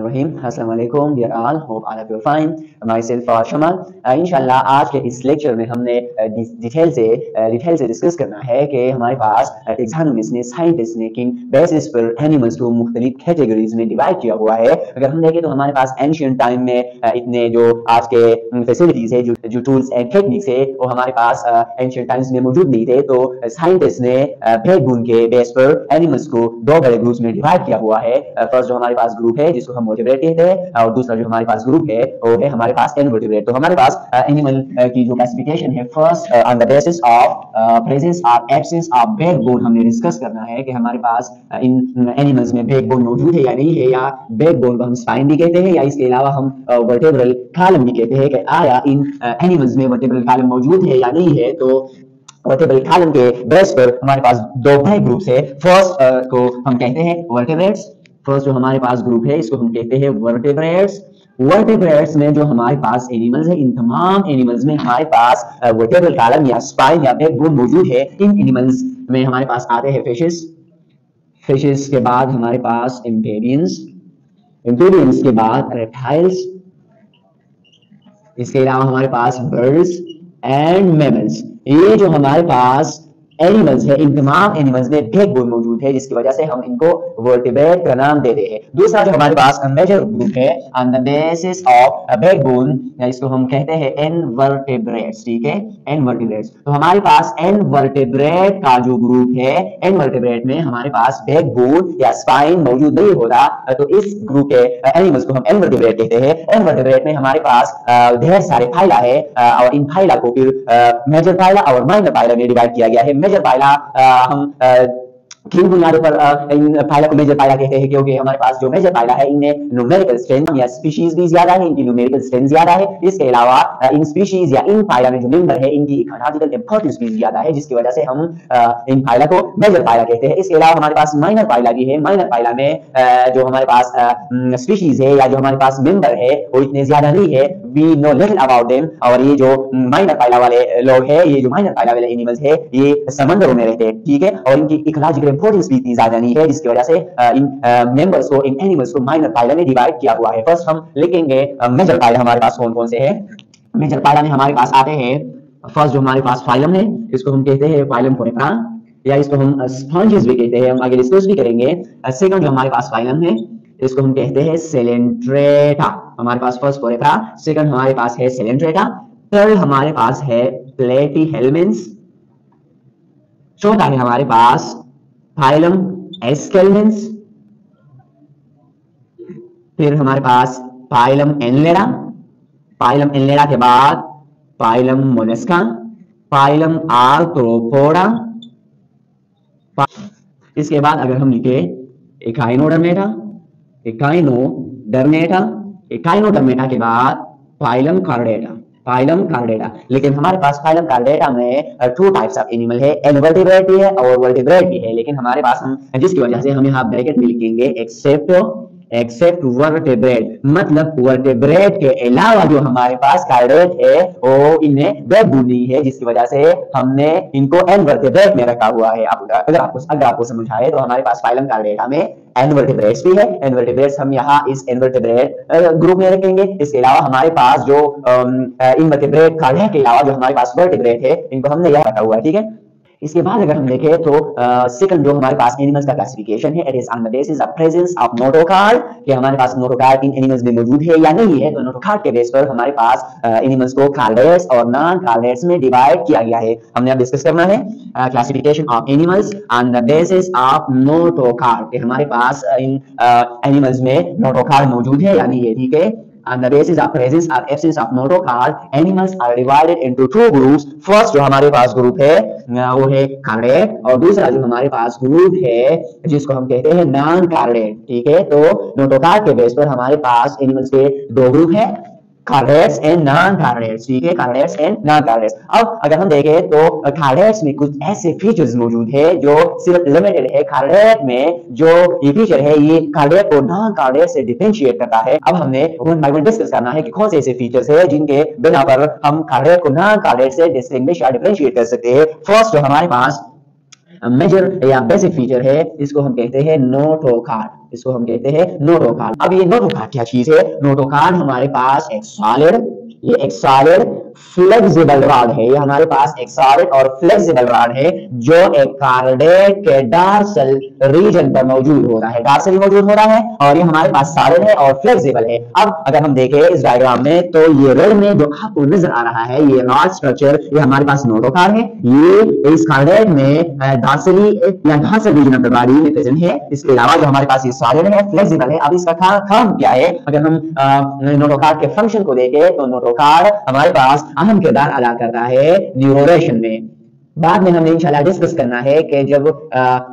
Bismillahirrahmanirrahim. Assalamu alaikum dear all. Hope all of you are fine. Myself Shamal. इंशाल्लाह आज के इस lecture में हमने डिटेल से डिस्कस करना है कि हमारे पास एग्जामिनर्स ने साइंटिस्ट ने किन बेसिस पर एनिमल्स को मुख्तलिफ कैटेगरीज में डिवाइड किया हुआ है। अगर हम देखें तो हमारे पास एंशिएंट टाइम में इतने जो आज के फैसिलिटीज है, जो टूल्स एंड टेक्निक्स है, वो हमारे पास एंशिएंट टाइम्स में मौजूद नहीं थे। तो साइंटिस्ट ने बैकबोन के बेस पर एनिमल्स को दो बड़े ग्रुप्स में डिवाइड किया हुआ है। फर्स्ट जो हमारे पास ग्रुप है जिसको हम वर्टिब्रेट कहते हैं, और दूसरा जो हमारे पास ग्रुप है वो है हमारे पास इनवर्टिब्रेट। तो हमारे पास एनिमल की जो क्लासिफिकेशन है, first on the basis of presence और एब्सेंस ऑफ बैकबोन हमने डिस्कस करना है कि हमारे पास इन एनिमल्स में बैकबोन मौजूद है या नहीं है, या बैकबोन को हम स्पाइन भी कहते हैं, या इसके अलावा हम वर्टेब्रल कॉलम भी कहते हैं कि आया इन एनिमल्स में वर्टेब्रल कॉलम मौजूद है या नहीं है। तो वर्टेब्रल कॉलम के बेस पर हमारे पास दो बड़े ग्रुप्स है। फर्स्ट को हम कहते हैं वर्टेब्रेट्स। फर्स्ट जो हमारे पास ग्रुप है इसको हम कहते हैं वर्टेब्रेट्स। वर्टेब्रेट्स में जो हमारे पास एनिमल्स है, इन तमाम एनिमल्स में हमारे पास वर्टेब्रल कॉलम या स्पाइन या बैकबोन मौजूद है। इन एनिमल्स में हमारे पास आते हैं फिशेस, फिशेस के बाद हमारे पास एम्फीबियंस, एम्फीबियंस के बाद रेप्टाइल्स, इसके अलावा हमारे पास बर्ड्स एंड मैमल्स। ये जो हमारे पास एनिमल्स है, इन तमाम एनिमल्स में बैकबोन मौजूद है, जिसकी वजह से हम इनको वर्टिब्रेट का नाम देते हैं। दूसरा जो हमारे पास मेजर ग्रुप है on the basis of backbone, इसको हम कहते हैं इनवर्टिब्रेट्स। ठीक है, इनवर्टिब्रेट्स। तो हमारे पास इनवर्टिब्रेट का जो ग्रुप है, इनवर्टिब्रेट में हमारे पास बैकबोन या स्पाइन मौजूद नहीं होता, तो इस ग्रुप के एनिमल्स को हम इनवर्टिब्रेट कहते हैं। इनवर्टिब्रेट में हमारे पास ढेर सारे फाइला है, और इन फाइला को फिर मेजर फाइला और माइनर फाइला में डिवाइड किया गया है। मेजर फाइला हम किन बुनियादों पर इन फाइला को मेजर फाइला कहते हैं, क्योंकि हमारे पास जो मेजर फाइला है इनमें न्यूमेरिकल स्ट्रेंथ या स्पीशीज भी ज्यादा है, इनकी न्यूमेरिकल स्ट्रेंथ ज्यादा है। इसके अलावा इन स्पीशीज या इन फाइला में जो मेंबर है इनकी इकोलॉजिकल इंपॉर्टेंस भी ज्यादा है, जिसकी वजह से हम इन फाइला को मेजर फाइला कहते हैं। इसके अलावा हमारे पास माइनर फाइला भी है। माइनर फाइला में जो हमारे पास स्पीशीज है या जो हमारे पास मेंबर है वो इतने ज्यादा नहीं है, we know little about them. और ये जो माइनर फाइला वाले लोग हैं, ये जो माइनर फाइला वाले एनिमल्स है, ये समंदरों में रहते हैं। ठीक है, और इनकी इकोलॉजिकल इंपॉर्टेंस भी इतनी ज्यादा नहीं है, जिसकी वजह से इन मेंबर्स को, इन एनिमल्स को माइनर फाइला में डिवाइड किया हुआ है। फर्स्ट हम लिखेंगे मेजर फाइला हमारे पास कौन कौन से हैं। मेजर फाइला में हमारे पास आते हैं, फर्स्ट जो हमारे पास फाइलम है इसको हम कहते हैं फाइलम फोरेफ्रा, या इसको हम स्पॉन्जेस भी कहते हैं, हम आगे डिस्कस भी करेंगे। सेकंड जो हमारे पास फाइलम है इसको हम कहते हैं सेलेंट्रेटा। हमारे पास फर्स्ट फोरेफ्रा, सेकंड हमारे पास है सेलेंट्रेटा, थर्ड हमारे पास है प्लेटीहेल्मिन्स, चौथा है हमारे पास फाइलम एस्केल्मेंस, फिर हमारे पास फाइलम एनलेरा, फाइलम एनलेरा के बाद फाइलम मोलस्का, फाइलम आर्थ्रोपोडा। इसके बाद अगर हम लिखे एकाइनोडर्मेटा, एकाइनोडर्मेटा, एकाइनोडर्मेटा के बाद फाइलम कार्डेटा, फाइलम कार्डेटा। लेकिन हमारे पास फाइलम कार्डेटा में टू टाइप्स ऑफ एनिमल है, इनवर्टिब्रेट भी है और वर्टिब्रेट भी है। लेकिन हमारे पास हम जिसकी वजह से हम यहाँ ब्रैकेट में लिखेंगे एक्सेप्ट वर्टिब्रेट, मतलब वर्टिब्रेट के अलावा जो हमारे पास कार्डेट है वो इनमें बैकबोन नहीं है, जिसकी वजह से हमने इनको इनवर्टिब्रेट में रखा हुआ है। अगर आपको समझ आए तो हमारे पास फाइलम कार्डेटा में इनवर्टिब्रेट्स भी है। इनवर्टिब्रेट्स हम यहाँ इस इनवर्टिब्रेट ग्रुप में रखेंगे। इसके अलावा हमारे पास जो इनवर्टिब्रेट कार्डेट के अलावा जो हमारे पास वर्टिब्रेट है, इनको हमने यहाँ रखा हुआ है। ठीक है, इसके बाद अगर हम देखें तो सेकंड जो हमारे पास एनिमल्स का क्लासिफिकेशन है, it is on the basis of presence of notochord, कि हमारे पास नोटोकार्ड इन एनिमल्स में मौजूद है या नहीं है। तो नोटोकार्ड के बेस पर हमारे पास एनिमल्स को कार्डेट्स और नॉन कार्डेट्स में डिवाइड किया गया है। हमने अब डिस्कस करना है classification of animals on the basis of notochord, कि हमारे पास इन एनिमल्स में नोटोकार्ड मौजूद है या नहीं है। ठीक है, on the basis of presence or absence of notocard, animals are divided into two groups. First जो हमारे पास ग्रुप है वो है कार्डेट, और दूसरा जो हमारे पास ग्रुप है जिसको हम कहते हैं नॉन कार्डेट। ठीक है, तो नोटोकार्ड के बेस पर हमारे पास एनिमल्स के दो ग्रुप है, कार्डेट्स एंड नॉन कार्डेट्स। ठीक है, कार्डेट्स एंड नॉन कार्डेट्स। अब अगर हम देखें तो कार्डेट्स में कुछ ऐसे फीचर्स मौजूद है जो सिर्फ लिमिटेड है। कार्डेट में जो ये फीचर है ये कार्डेट को नॉन कार्डेट से डिफरेंशिएट करता है। अब हमने वन बाय वन डिस्कस करना है कि कौन से ऐसे फीचर्स है जिनके बिना पर हम कार्डेट को नॉन कार्डेट से डिस्टिंग्विश या डिफरेंशिएट कर सकते हैं। फर्स्ट जो हमारे पास मेजर या बेसिक फीचर है, इसको हम कहते हैं नोटोकार्ड, इसको हम कहते हैं नोटोकार्ड। अब ये नोटोकार्ड क्या चीज है? नोटोकार्ड हमारे पास एक सॉलिड, ये एक सॉलिड फ्लेक्सिबल रॉड है, ये हमारे पास एक सॉलिड और फ्लेक्सिबल रॉड है जो एक कार्डेट के डार्सल रीजन पर मौजूद होता है, डार्सली मौजूद होता है, और ये हमारे पास सॉलिड है और फ्लेक्सिबल है। अब अगर हम देखें इस डायग्राम में तो ये रेड में जो आपको नजर आ रहा है ये रॉड स्ट्रक्चर, ये हमारे पास नोटोकार्ड है, ये इस कार्डेट में डार्सली या dorsal region of the body में प्रेजेंट है। इसके अलावा जो हमारे पास ये सॉलिड है, फ्लेक्सिबल है। अब इसका काम क्या है? अगर हम नोटोकार्ड के फंक्शन को देखें तो नोटोकार्ड हमारे पास अहम किरदार अदा करता है न्यूरोरेशन में। बाद में हमने इंशाल्लाह डिस्कस करना है कि जब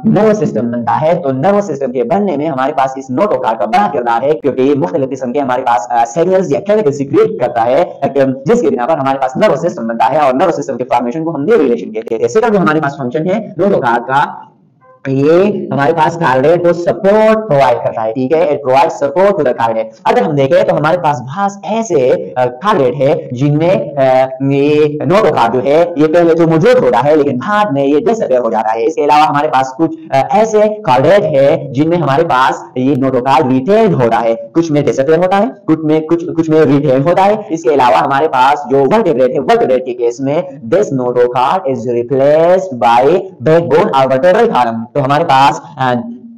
नर्वस सिस्टम बनता है तो नर्वस सिस्टम के बनने में हमारे पास इस नोटोकार्ड का बड़ा किरदार है, क्योंकि मुख्तलिफ किस्म के हमारे पास सिग्नल्स या केमिकल सीक्रेट करता है, जिसके बिना पर हमारे पास नर्वस सिस्टम बनता है, और नर्वस सिस्टम के फॉर्मेशन को हम न्यूरोरेशन कहते हैं। सेकंड जो हमारे पास फंक्शन है नोटोकार्ड का, ये हमारे पास कार्डियक को सपोर्ट प्रोवाइड करता है, ठीक है, it provide support to the cardiac. अगर हम देखें तो हमारे पास बहुत ऐसे कार्डियक है जिनमें ये नोटोकार्ड जो है ये पहले तो मौजूद होता है लेकिन बाद में ये डिसअपीयर हो जाता है। इसके अलावा हमारे पास कुछ ऐसे कार्डियक है जिनमें हमारे पास ये नोटोकार्ड रिटेन होता है, कुछ में डिसअपीयर होता है, कुछ में रिटेन होता है। इसके अलावा हमारे पास जो वर्टेब्रेट है, वर्टेब्रेट के केस में this notochord is replaced by backbone और वर्टेब्रल कॉलम। तो हमारे पास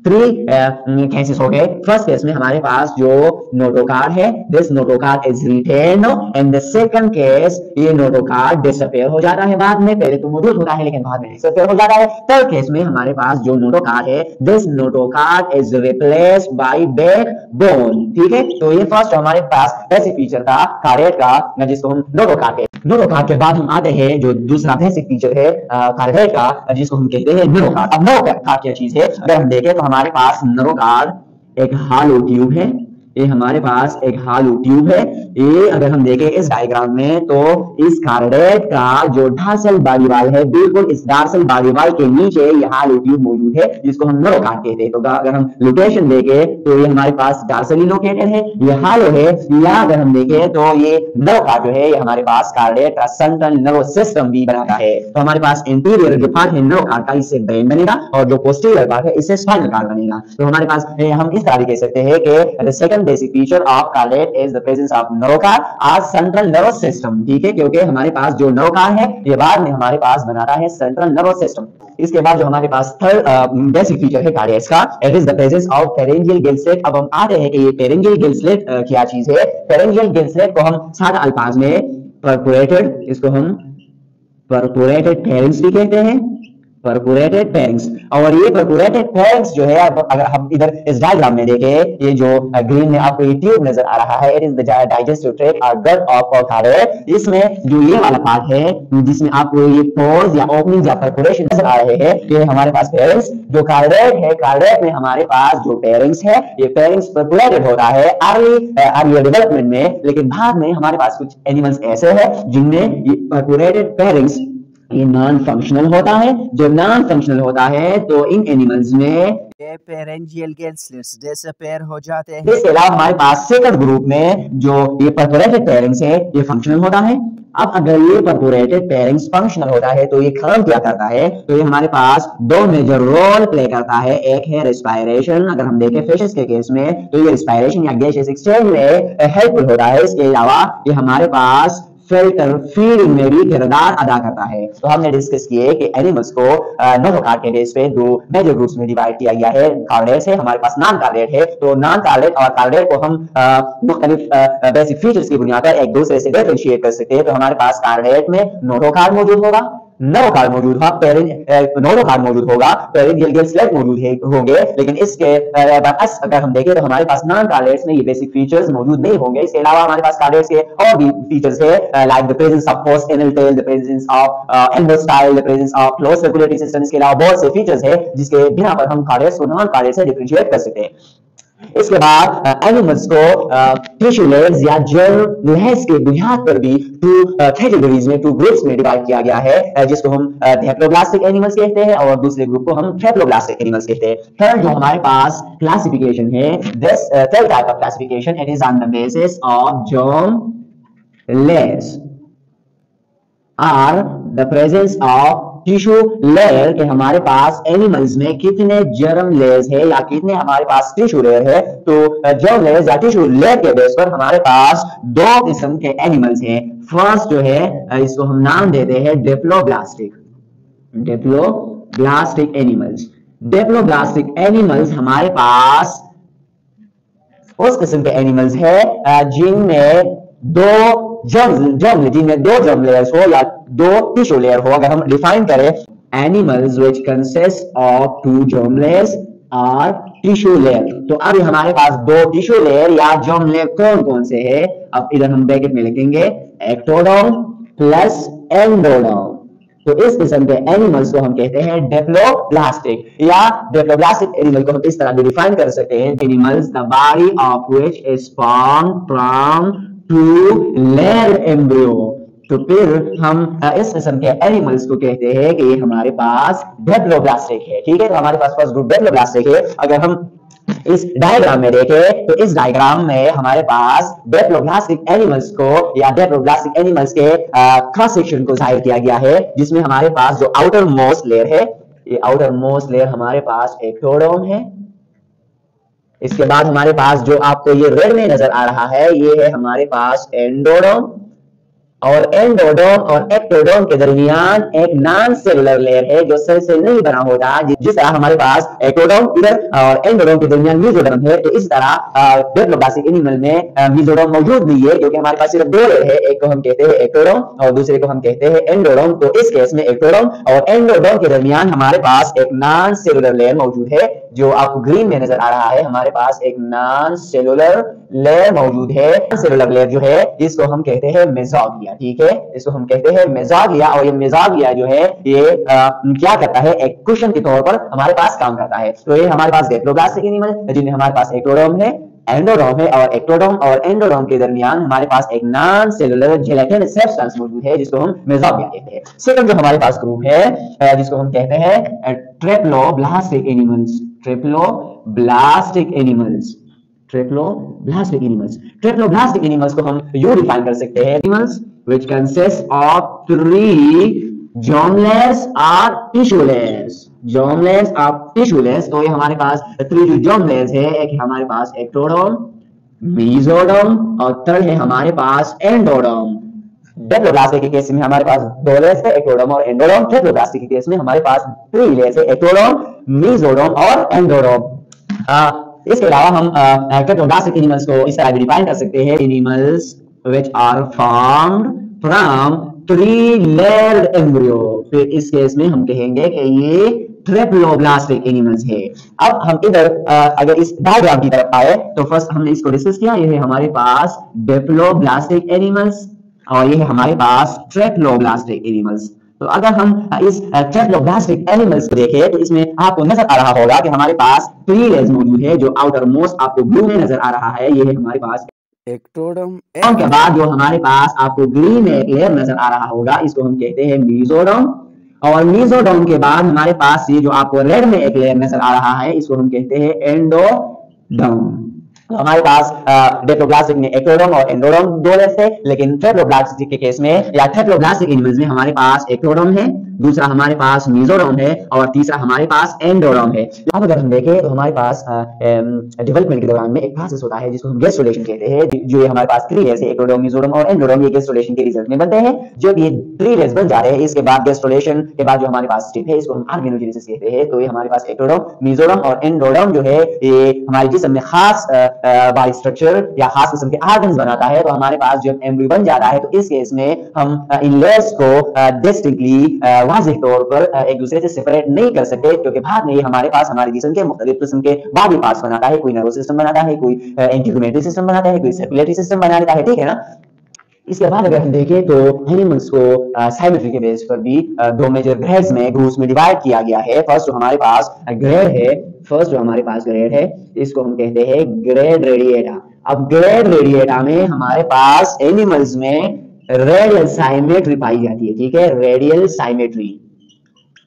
3 केसेस हो गए। फर्स्ट केस में हमारे पास जो नोटोकार्ड है, this notochord is retain, and the second case ये नोटोकार्ड डिसअपीयर हो जाता है बाद में, पहले तो मौजूद होता है लेकिन बाद में डिसअपीयर हो जाता है। थर्ड केस में हमारे पास जो नोटोकार्ड है, this notochord is replaced by backbone, ठीक है। तो ये फर्स्ट हमारे पास बेसिक फीचर था कार्डियक का, जिसको हम नोटोकार्ड कहते हैं। नोटोकार्ड के बाद हम आते हैं जो दूसरा बेसिक फीचर है कार्डियक का, जिसको हम कहते हैं न्यूरोकार्ड। अब न्यूरोकार्ड क्या चीज है? अगर हम देखें तो हमारे पास न्यूरोकार्ड एक हॉलो ट्यूब है, ये हमारे पास एक हॉलो ट्यूब है। ये अगर हम देखें इस डायग्राम में तो इस कार्डियक का जो डार्सल बॉडी वाल है, बिल्कुल इस डार्सल बॉडी वाल के नीचे ये हॉलो ट्यूब मौजूद है, जिसको हम न्यूरोकार्ड कहते हैं। तो अगर हम लोकेशन देखें तो ये हमारे पास डार्सली लोकेटेड है, ये हॉलो है, या अगर हम देखें तो ये न्यूरोकार्ड जो है ये हमारे पास कार्डियक का सेंट्रल नर्वस सिस्टम भी बनाता है। तो हमारे पास इंटीरियर जो पार्ट है न्यूरोकार्ड का, इससे ब्रेन बनेगा, और जो पोस्टीरियर पार्ट है इससे स्पाइनल कॉर्ड बनेगा। तो हमारे पास हम इस तरह कह सकते हैं कि the second basic feature of cardiac is the presence of neurochord आज सेंट्रल नर्वस सिस्टम, ठीक है, क्योंकि हमारे पास जो न्यूरोकार्ड है ये बाद में हमारे पास बनाता है सेंट्रल नर्वस सिस्टम। इसके बाद जो हमारे पास थर्ड बेसिक फीचर है कार्डियक का, it is the presence of pharyngeal Gill slit. अब हम आते हैं कि ये फेरेंजियल गिल स्लिट क्या चीज है। फेरेंजियल गिल स्लिट को हम सादा अल्फाज में परफोरेटेड, इसको हम परफोरेटेड फेरिंग्स भी कहते हैं, परफोरेटेड फेरिंग्स। और ये परफोरेटेड फेरिंग्स जो है, अगर हम इधर इस डायग्राम में देखें, ये जो ग्रीन में आपको ये ट्यूब नजर आ रहा है, it is the digestive tract और गट ऑफ कार्डियक। इसमें जो ये वाला पार्ट है जिसमें आपको ये पोर्स या ओपनिंग या परफोरेशन नजर आ रहे हैं, ये हमारे पास फेरिंग्स। जो कार्डियक है, कार्डियक में हमारे पास जो फेरिंग्स है, ये फेरिंग्स परफोरेटेड होता है अर्ली डेवलपमेंट में, लेकिन बाद में हमारे पास कुछ एनिमल्स ऐसे हैं जिनमें ये परफोरेटेड फेरिंग्स ये नॉन फंक्शनल होता है। जब नॉन फंक्शनल होता है तो इन एनिमल्स में फेरेंजियल गिल स्लिट्स डिसअपीयर हो जाते हैं। इसके अलावा हमारे पास सेकंड ग्रुप में जो ये परफोरेटेड फेरिंग्स है ये फंक्शनल होता है। अब अगर ये परफोरेटेड फेरिंग्स फंक्शनल होता है तो ये काम क्या करता है? तो ये हमारे पास 2 मेजर रोल प्ले करता है। एक है रेस्पिरेशन, अगर हम देखें फिशेस के केस में तो ये रेस्पिरेशन या गैसेस एक्सचेंज में हेल्पफुल होता है। इसके अलावा ये हमारे पास फिल्टर फीडिंग में भी किरदार अदा करता है। तो हमने डिस्कस किए कि एनिमल्स को नोटोकार्ड के बेस पे 2 मेजर ग्रुप्स में डिवाइड किया गया है। कार्डियक है, हमारे पास नॉन कार्डियक है। तो नॉन कार्डियक और कार्डियक को हम मुख्तलिफ बेसिक फीचर्स की बुनियाद पर एक दूसरे से डिफरेंशिएट कर सकते हैं। तो हमारे पास कार्डियक में नोटोकार्ड मौजूद होगा, न्यूरोकार्ड मौजूद होगा, नोटोकार्ड मौजूद होगा, फेरेंजियल गिल स्लिट मौजूद होंगे, लेकिन इसके बरअक्स अगर हम देखें तो हमारे पास नॉन कार्डियक्स में ये बेसिक फीचर्स मौजूद नहीं होंगे। इसके अलावा हमारे पास कार्डियक्स के और भी फीचर्स है, like the presence of post anal tail, the presence of endostyle, the presence of close circulatory system. इसके अलावा बहुत से फीचर्स है जिसके बिना पर हम कार्डियक्स को नॉन कार्डियक्स से डिफरेंशिएट कर सकते हैं। इसके बाद एनिमल्स को टिश्यू लेयर्स या जर्म लेयर्स के बुनियाद पर भी 2 कैटेगरीज में 2 ग्रुप्स में डिवाइड किया गया है, जिसको हम थैप्लोब्लास्टिक एनिमल्स कहते हैं और दूसरे ग्रुप को हम थैप्लोब्लास्टिक एनिमल्स कहते हैं। थर्ड जो हमारे पास क्लासिफिकेशन है, this third type of classification it is on the basis of germ layers और the presence of tissue layer के हमारे पास एनिमल्स में कितने जर्म लेयर्स है या कितने हमारे पास टिश्यू लेयर है, तो जर्म लेयर्स या टिश्यू लेयर के बेस पर हमारे पास दो किस्म के एनिमल्स हैं। फर्स्ट जो है इसको हम नाम देते हैं डेप्लोब्लास्टिक। डेप्लोब्लास्टिक एनिमल्स, डेप्लोब्लास्टिक एनिमल्स हमारे पास उस किस्म के एनिमल्स है जिनमें दो जिनमें दो जर्म लेयर्स हो या दो टिश्यू लेयर हो। अगर हम डिफाइन करें, animals which consist of two germ layers और टिश्यू लेयर, तो अब हमारे पास दो टिश्यू लेयर या जर्म लेयर कौन कौन से है, अब इधर हम ब्रैकेट में लिखेंगे एक्टोडर्म प्लस एंडोडर्म। तो इस किस्म के एनिमल्स को हम कहते हैं डेप्लोब्लास्टिक, या डेप्लोब्लास्टिक एनिमल को हम इस तरह भी डिफाइन कर सकते हैं, animals the body of which is formed from two layer embryo. तो फिर हम इस किस्म के एनिमल्स को कहते हैं कि ये हमारे पास डेप्लोब्लास्टिक है। ठीक है, तो हमारे पास फर्स्ट ग्रुप डेप्लोब्लास्टिक है। अगर हम इस डायग्राम में देखें तो इस डायग्राम में हमारे पास डेप्लोब्लास्टिक एनिमल्स को या डेप्लोब्लास्टिक एनिमल्स के क्रॉस सेक्शन को जाहिर किया गया है, जिसमें हमारे पास जो आउटर मोस्ट लेयर है, ये आउटर मोस्ट लेयर हमारे पास एक्टोडर्म है। इसके बाद हमारे पास जो आपको ये रेड में नजर आ रहा है, ये है हमारे पास एंडोडर्म, और एंडोडर्म और एक्टोडर्म के दरमियान एक नॉन सेलुलर लेयर है जो सेल से नहीं बना होता। जिस तरह हमारे पास एक्टोडर्म इधर और एंडोडर्म के दरमियान मेसोडर्म है, तो इस तरह डेप्लोब्लास्टिक एनिमल में मेसोडर्म मौजूद नहीं है, क्योंकि हमारे पास सिर्फ दो लेयर है, एक को हम कहते हैं एक्टोडर्म और दूसरे को हम कहते हैं एंडोडर्म। तो इस केस में एक्टोडर्म और एंडोडर्म के दरमियान हमारे पास एक नॉन सेलुलर लेयर मौजूद है, जो आपको ग्रीन में नजर आ रहा है। हमारे पास एक नॉन सेलुलर लेयर मौजूद है। सेलुलर लेयर जो है इसको हम कहते हैं मेसोग्लिया। ठीक है, इसको हम कहते हैं मेसोग्लिया, और ये मेसोग्लिया जो है ये क्या करता है, एक कुशन के तौर पर हमारे पास काम करता है। तो ये हमारे पास डेप्लोब्लास्टिक एनिमल जिनमें हमारे पास एक्टोडर्म है, एंडोडर्म है, और एक्टोडर्म और एंडोडर्म के दरमियान हमारे पास एक नॉन सेलुलर जेलेटिनस सब्सटेंस मौजूद है, जिसको हम मेसोग्लिया कहते हैं। सेकंड जो हमारे पास ग्रुप है जिसको हम कहते हैं ट्रेप्लोब्लास्टिक एनिमल्स। ट्रेप्लोब्लास्टिक एनिमल्स, ट्रेप्लोब्लास्टिक एनिमल्स, ट्रेप्लोब्लास्टिक एनिमल्स को हम यूं डिफाइन कर सकते हैं, animals which consist of 3 germ layers और tissue layers, germ layers और tissue layers। तो ये हमारे पास 3 जो germ layers है, एक हमारे पास एक्टोडर्म, मेसोडर्म और थर्ड है हमारे पास एंडोडर्म। डेप्लोब्लास्टिक के केस में हमारे पास 2 लेयर्स है, एक्टोडर्म और एंडोडर्म। ट्रेप्लोब्लास्टिक के केस में हमारे पास 3 लेयर्स है, एक्टोडर्म, मेसोडर्म और एंडोडर्म। इसके अलावा हम ट्रेप्लोब्लास्टिक एनिमल्स को इस तरह भी डिफाइन कर सकते हैं, animals which are formed from 3 layered embryo. फिर इस केस में हम कहेंगे कि ये ट्रेप्लोब्लास्टिक एनिमल्स है। अब हम इधर अगर इस डायग्राम की तरफ आए तो फर्स्ट हमने इसको डिस्कस किया, ये है हमारे पास डेप्लोब्लास्टिक एनिमल्स और ये है हमारे पास ट्रेप्लोब्लास्टिक एनिमल्स। तो अगर हम इस ट्रेप्लोब्लास्टिक एनिमल्स को देखें तो इसमें आपको नजर आ रहा होगा कि हमारे पास 3 लेयर्स मौजूद है, जो आउटर मोस्ट आपको ब्लू में नजर आ रहा है, ये है हमारे पास एक्टोडर्म। के बाद जो हमारे पास आपको ग्रीन में एक लेयर नजर आ रहा होगा, इसको हम कहते हैं मेसोडर्म, और मेसोडर्म के बाद हमारे पास ये जो आपको रेड में एक लेयर नजर आ रहा है, इसको हम कहते हैं एंडोडर्म। तो हमारे पास डेप्लोब्लास्टिक में एक्टोडर्म और एंडोडर्म 2 लेयर्स है, लेकिन ट्रेप्लोब्लास्टिक के केस में या ट्रेप्लोब्लास्टिक एनिमल्स में हमारे पास एक्टोडर्म है, दूसरा हमारे पास मेसोडर्म है और तीसरा हमारे पास एंडोडर्म है। अब अगर हम देखें तो हमारे पास डेवलपमेंट के दौरान में एक प्रोसेस होता है जिसको हम गैस्ट्रुलेशन कहते हैं, जो ये हमारे पास 3 लेयर्स है, एक्टोडर्म, मेसोडर्म और एंडोडर्म, ये गैस्ट्रुलेशन के रिजल्ट में बनते हैं। जब ये 3 लेयर्स बन जाते हैं, इसके बाद गैस्ट्रुलेशन के बाद जो हमारे पास स्टेप है, इसको हम ऑर्गेनोजेनेसिस कहते हैं। तो ये हमारे पास एक्टोडर्म, मेसोडर्म और एंडोडर्म जो है ये हमारे जिस्म में खास बॉडी स्ट्रक्चर या खास किस्म के ऑर्गन्स बनाता है। तो हमारे पास जब एम्ब्रियो बन जाता है तो इस केस में हम इन लेयर्स को डिस्टिंक्टली वाज़ेह तौर पर एक दूसरे से सेपरेट नहीं कर सकते, क्योंकि बाद में ये हमारे पास हमारे जिस्म के मुख्तलिफ किस्म के बॉडी पार्ट्स बनाता है। कोई नर्वस सिस्टम बनाता है, कोई इंटीग्रेटरी सिस्टम बनाता है, कोई सर्कुलेटरी सिस्टम बनाता है। ठीक है ना। इसके बाद अगर हम देखें तो एनिमल्स को साइमेट्री के बेस पर भी 2 मेजर ग्रेड्स में ग्रुप्स में डिवाइड किया गया है। फर्स्ट जो हमारे पास ग्रेड है, इसको हम कहते हैं ग्रेड रेडिएटा। अब ग्रेड रेडिएटा में हमारे पास एनिमल्स में रेडियल साइमेट्री पाई जाती है। ठीक है, रेडियल साइमेट्री।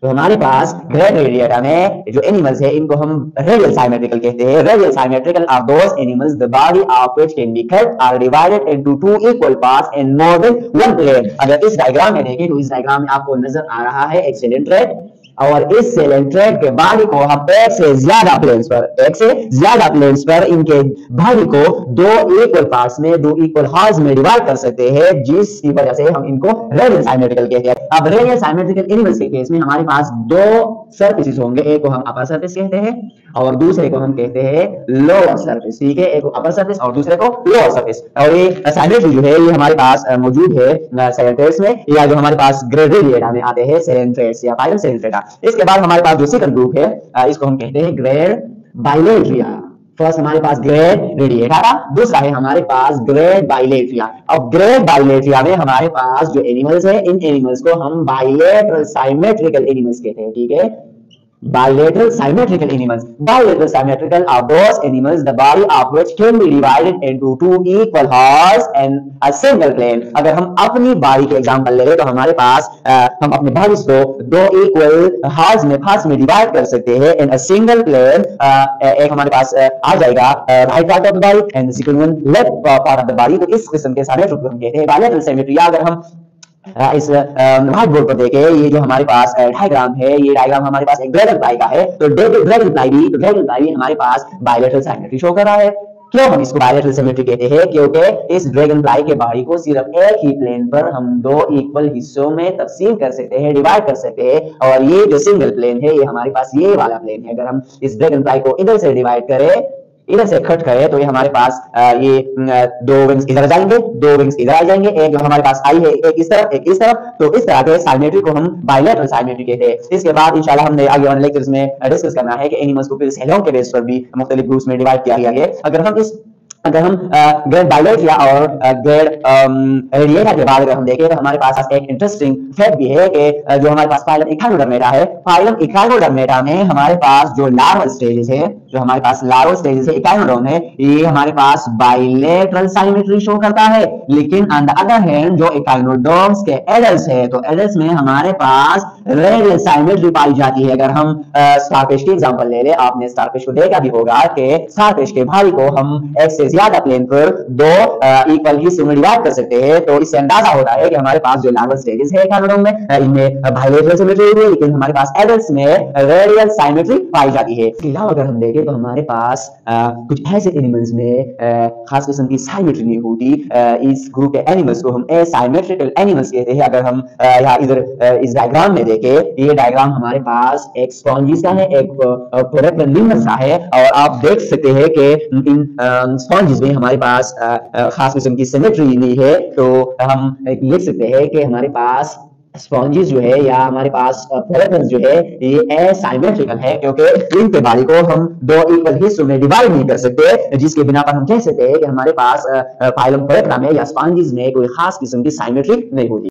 तो हमारे पास ग्रेड रेडिएटा में जो एनिमल्स है इनको हम रेडियल साइमेट्रिकल कहते हैं। Radial symmetrical are those animals the body of which can be cut or divided into two equal parts in more than one plane. अगर इस डायग्राम में देखें तो इस डायग्राम में आपको नजर आ रहा है एक सिलेंट्रेड, और इस सिलेंट्रेड के बॉडी को हम एक से ज्यादा प्लेन्स पर इनके बॉडी को दो इक्वल पार्ट्स में, दो इक्वल हार्स में डिवाइड कर सकते हैं, जिसकी वजह से हम इनको रेडियल साइमेट्रिकल कहते हैं। अब रेडियल साइमेट्रिकल एनिमल्स के केस में हमारे पास दो सरफेसेस होंगे, एक को हम अपर सरफेस कहते हैं और दूसरे को हम कहते हैं लोअर सरफेस। ठीक है, एक को अपर सरफेस और दूसरे को लोअर सरफेस। और ये साइमेट्री जो है ये हमारे पास मौजूद है सेलेंट्रेट्स में, या जो हमारे पास ग्रेड रेडिएटा में आते हैं सेलेंट्रेट्स या फाइलम सेलेंट्रेटा। इसके बाद हमारे पास जो सेकंड ग्रुप है इसको हम कहते हैं ग्रेड बाइलेट्रिया। फर्स्ट हमारे पास ग्रेड रेडिएटा था, दूसरा है हमारे पास ग्रेड बाइलेट्रिया। अब ग्रेड बाइलेट्रिया में हमारे पास जो एनिमल्स है इन एनिमल्स को हम बाइलेटरल साइमेट्रिकल एनिमल्स कहते हैं। ठीक है, bilateral symmetrical animals. Bilateral symmetrical are those animals the body of which can be divided into two equal halves and a single plane. अगर हम अपनी बॉडी के एग्जांपल ले तो हमारे पास हम अपने बॉडीज को दो इक्वल हार्स में डिवाइड कर सकते हैं इन अ सिंगल प्लेन। एक हमारे पास आ जाएगा right part of the body and the second one left part of the body. तो इस किस्म के सारे रूप हम कहते हैं बाइलेटरल सिमेट्री। अगर हम इस व्हाइट बोर्ड पर देखें, ये जो हमारे पास डायग्राम है, ये डायग्राम हमारे पास एक ड्रैगन फ्लाई का है। तो ड्रैगन फ्लाई भी हमारे पास बाइलेटरल सिमेट्री शो कर रहा है। क्यों हम इसको बाइलेटरल सिमेट्री कहते हैं? क्योंकि इस ड्रैगन फ्लाई के बॉडी को सिर्फ एक ही प्लेन पर हम दो इक्वल हिस्सों में तकसीम कर सकते हैं, डिवाइड कर सकते हैं। और ये जो सिंगल प्लेन है ये हमारे पास ये वाला प्लेन है। अगर हम इस ड्रैगन फ्लाई को इधर से डिवाइड करें, इधर से कट करें, तो ये हमारे पास ये दो विंग्स इधर जाएंगे, दो विंग्स इधर आ जाएंगे। एक जो हमारे पास आई है एक इस तरफ एक इस तरफ। तो इस तरह के साइमेट्री को हम बाइलेटरल साइमेट्री कहते हैं। इसके बाद इंशाल्लाह हमने आगे वाले लेक्चर्स में डिस्कस करना है कि एनिमल्स को फिर सेलों के बेस पर भी मुख्तलिफ ग्रुप्स में डिवाइड किया गया है। अगर हम ग्रेड बाइलेट्रिया और ग्रेड रेडिएटा के बाद अगर हम देखें तो हमारे पास एक इंटरेस्टिंग फैक्ट भी है कि जो हमारे पास फाइलम इकाइनोडर्मेटा है, फाइलम इकाइनोडर्मेटा में हमारे पास जो लार्वल स्टेजेस है, जो हमारे पास लार्वल स्टेजेस है इकाइनोडर्म है, ये हमारे पास बाइलेटरल साइमेट्री शो करता है। लेकिन ऑन द अदर हैंड जो इकाइनोडर्म्स के एडल्ट्स है, तो एडल्ट्स में हमारे पास रेडियल साइमेट्री पाई जाती है। अगर हम स्टारफिश की एग्जांपल ले ले, आपने स्टारफिश को देखा भी होगा कि स्टारफिश के बॉडी को हम एक से ज्यादा प्लेन पर दो इक्वल हिस्सों में डिवाइड कर सकते हैं। तो इससे अंदाजा होता है कि हमारे पास जो लार्वल स्टेजेस है इकाइनोडर्म में, इनमें बाइलेटरल सिमेट्री है, लेकिन हमारे पास एडल्ट्स में रेडियल साइमेट्री पाई जाती है। इसके अलावा अगर हम देखें तो हमारे पास कुछ ऐसे एनिमल्स में खास किस्म की साइमेट्री नहीं होती। इस ग्रुप के एनिमल्स को हम एसाइमेट्रिकल एनिमल्स कहते हैं। अगर हम यहाँ इधर इस डायग्राम में देखें, ये डायग्राम हमारे पास एक स्पॉन्जिस का है, एक पोरेक्लिनस का है, और आप देख सकते हैं कि इन स्पॉन्जिस में हमारे पास खास किस्म की सिमेट्री नहीं है। तो हम लिख सकते हैं कि हमारे पास स्पॉन्जिस जो है या हमारे पास पोरेक्लिनस जो है ये एसाइमेट्रिकल है, क्योंकि इनके बॉडी को हम दो इक्वल हिस्सों में डिवाइड नहीं कर सकते, जिसके बिना पर हम कह सकते हैं कि हमारे पास फाइलम पोरेक्लिना में या स्पॉन्जिस में कोई खास किस्म की साइमेट्री नहीं होती।